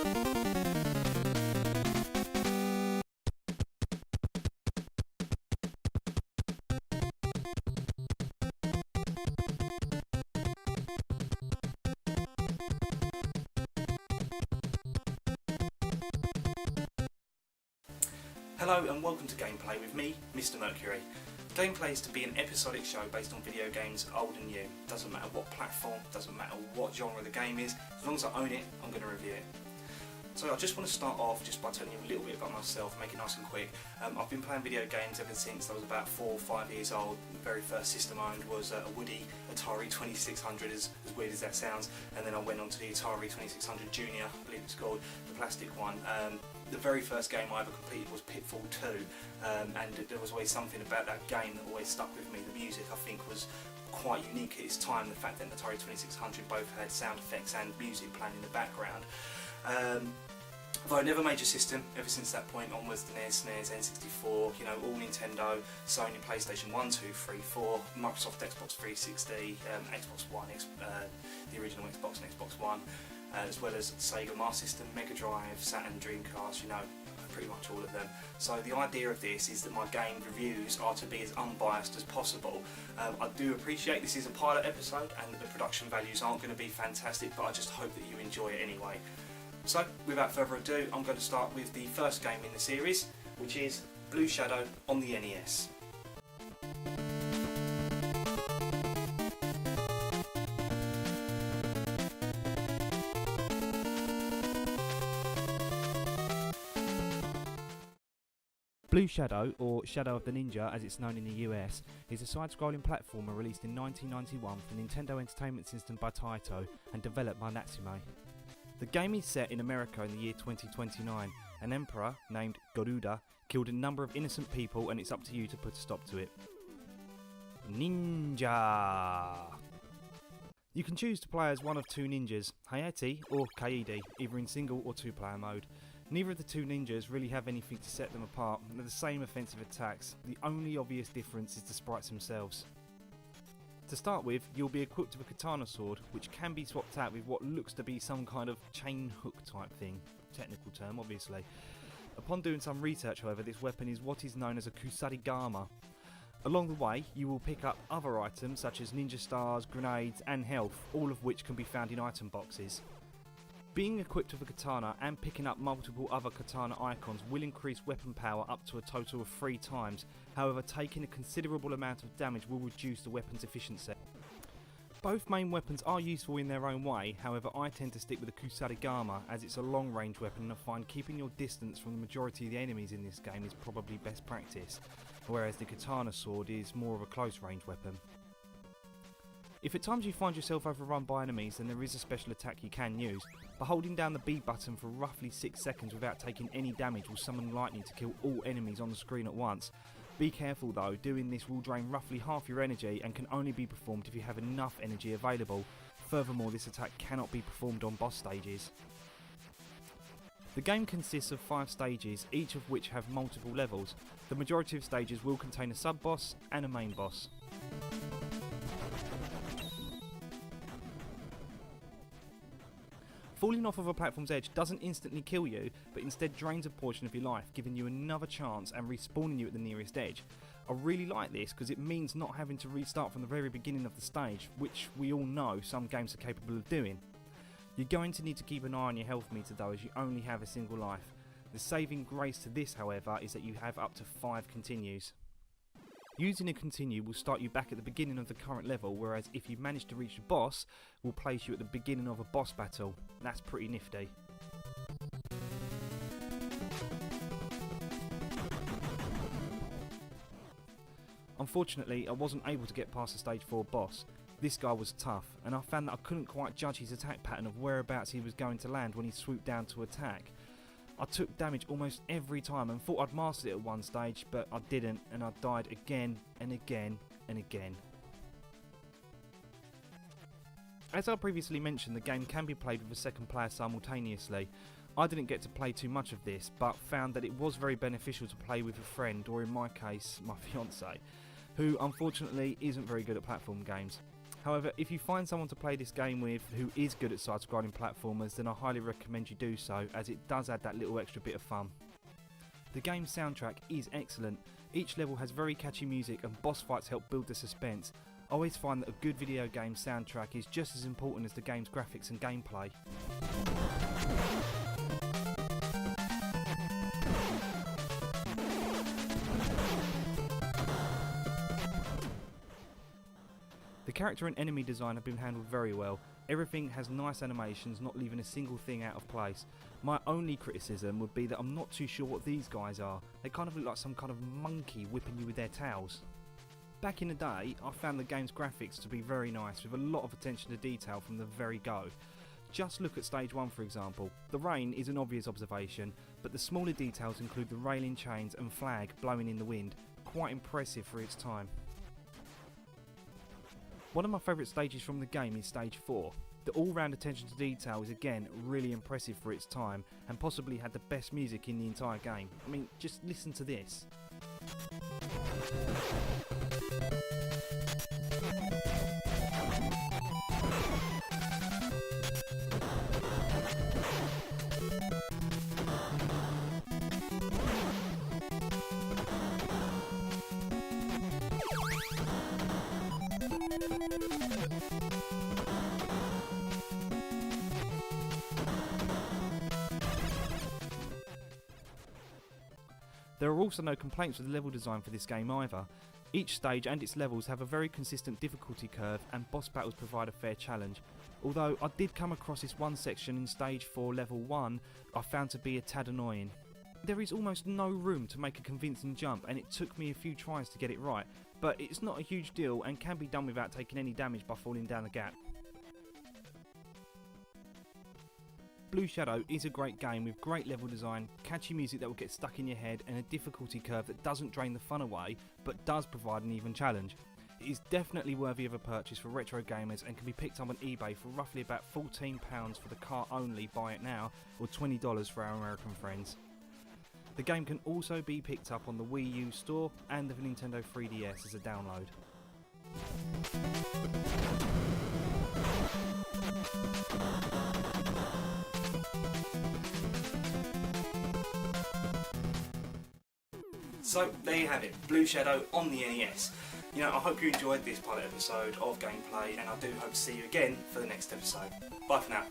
Hello and welcome to Gameplay with me, Mr. Mercury. Gameplay is to be an episodic show based on video games old and new. Doesn't matter what platform, doesn't matter what genre the game is, as long as I own it, I'm going to review it. So I just want to start off just by telling you a little bit about myself, make it nice and quick. I've been playing video games ever since I was about 4 or 5 years old. The very first system I owned was a Woody Atari 2600, as weird as that sounds, and then I went on to the Atari 2600 Junior, I believe it's called, the plastic one. The very first game I ever completed was Pitfall 2, and there was always something about that game that always stuck with me. The music, I think, was quite unique at its time. The fact that the Atari 2600 both had sound effects and music playing in the background. Although I never made a system, ever since that point onwards, the NES, SNES, N64, you know, all Nintendo, Sony, PlayStation 1, 2, 3, 4, Microsoft Xbox 360, Xbox One, the original Xbox and Xbox One, as well as Sega Master System, Mega Drive, Saturn, Dreamcast, you know, pretty much all of them. So the idea of this is that my game reviews are to be as unbiased as possible. I do appreciate this is a pilot episode and that the production values aren't going to be fantastic, but I just hope that you enjoy it anyway. So, without further ado, I'm going to start with the first game in the series, which is Blue Shadow on the NES. Blue Shadow, or Shadow of the Ninja as it's known in the US, is a side-scrolling platformer released in 1991 for Nintendo Entertainment System by Taito and developed by Natsume. The game is set in America in the year 2029. An emperor, named Garuda, killed a number of innocent people and it's up to you to put a stop to it. Ninja! You can choose to play as one of two ninjas, Hayate or Kaede, either in single or two-player mode. Neither of the two ninjas really have anything to set them apart, and they're the same offensive attacks. The only obvious difference is the sprites themselves. To start with, you'll be equipped with a katana sword, which can be swapped out with what looks to be some kind of chain hook type thing. Technical term, obviously. Upon doing some research, however, this weapon is what is known as a kusarigama. Along the way, you will pick up other items such as ninja stars, grenades and health, all of which can be found in item boxes. Being equipped with a katana and picking up multiple other katana icons will increase weapon power up to a total of 3 times, however taking a considerable amount of damage will reduce the weapon's efficiency. Both main weapons are useful in their own way, however I tend to stick with the Kusarigama as it's a long range weapon and I find keeping your distance from the majority of the enemies in this game is probably best practice, whereas the katana sword is more of a close range weapon. If at times you find yourself overrun by enemies, then there is a special attack you can use, but holding down the B button for roughly 6 seconds without taking any damage will summon lightning to kill all enemies on the screen at once. Be careful though, doing this will drain roughly half your energy and can only be performed if you have enough energy available. Furthermore, this attack cannot be performed on boss stages. The game consists of 5 stages, each of which have multiple levels. The majority of stages will contain a sub-boss and a main boss. Falling off of a platform's edge doesn't instantly kill you, but instead drains a portion of your life, giving you another chance and respawning you at the nearest edge. I really like this because it means not having to restart from the very beginning of the stage, which we all know some games are capable of doing. You're going to need to keep an eye on your health meter though, as you only have a single life. The saving grace to this, however, is that you have up to 5 continues. Using a continue will start you back at the beginning of the current level, whereas if you manage to reach the boss, will place you at the beginning of a boss battle. That's pretty nifty. Unfortunately, I wasn't able to get past the stage 4 boss. This guy was tough, and I found that I couldn't quite judge his attack pattern of whereabouts he was going to land when he swooped down to attack. I took damage almost every time and thought I'd mastered it at one stage, but I didn't, and I died again and again and again. As I previously mentioned, the game can be played with a second player simultaneously. I didn't get to play too much of this, but found that it was very beneficial to play with a friend, or in my case, my fiance, who unfortunately isn't very good at platform games. However, if you find someone to play this game with who is good at side-scrolling platformers, then I highly recommend you do so, as it does add that little extra bit of fun. The game's soundtrack is excellent. Each level has very catchy music and boss fights help build the suspense. I always find that a good video game soundtrack is just as important as the game's graphics and gameplay. The character and enemy design have been handled very well. Everything has nice animations, not leaving a single thing out of place. My only criticism would be that I'm not too sure what these guys are. They kind of look like some kind of monkey whipping you with their tails. Back in the day, I found the game's graphics to be very nice, with a lot of attention to detail from the very go. Just look at stage 1 for example. The rain is an obvious observation, but the smaller details include the railing chains and flag blowing in the wind. Quite impressive for its time. One of my favourite stages from the game is stage 4. The all-round attention to detail is again really impressive for its time, and possibly had the best music in the entire game. I mean, just listen to this. There are also no complaints with the level design for this game either. Each stage and its levels have a very consistent difficulty curve, and boss battles provide a fair challenge. Although I did come across this one section in stage 4 level 1 I found to be a tad annoying. There is almost no room to make a convincing jump, and it took me a few tries to get it right, but it's not a huge deal and can be done without taking any damage by falling down the gap. Blue Shadow is a great game with great level design, catchy music that will get stuck in your head, and a difficulty curve that doesn't drain the fun away but does provide an even challenge. It is definitely worthy of a purchase for retro gamers and can be picked up on eBay for roughly about £14 for the cart only, buy it now, or $20 for our American friends. The game can also be picked up on the Wii U store and the Nintendo 3DS as a download. So there you have it, Blue Shadow on the NES. I hope you enjoyed this pilot episode of gameplay, and I do hope to see you again for the next episode. Bye for now.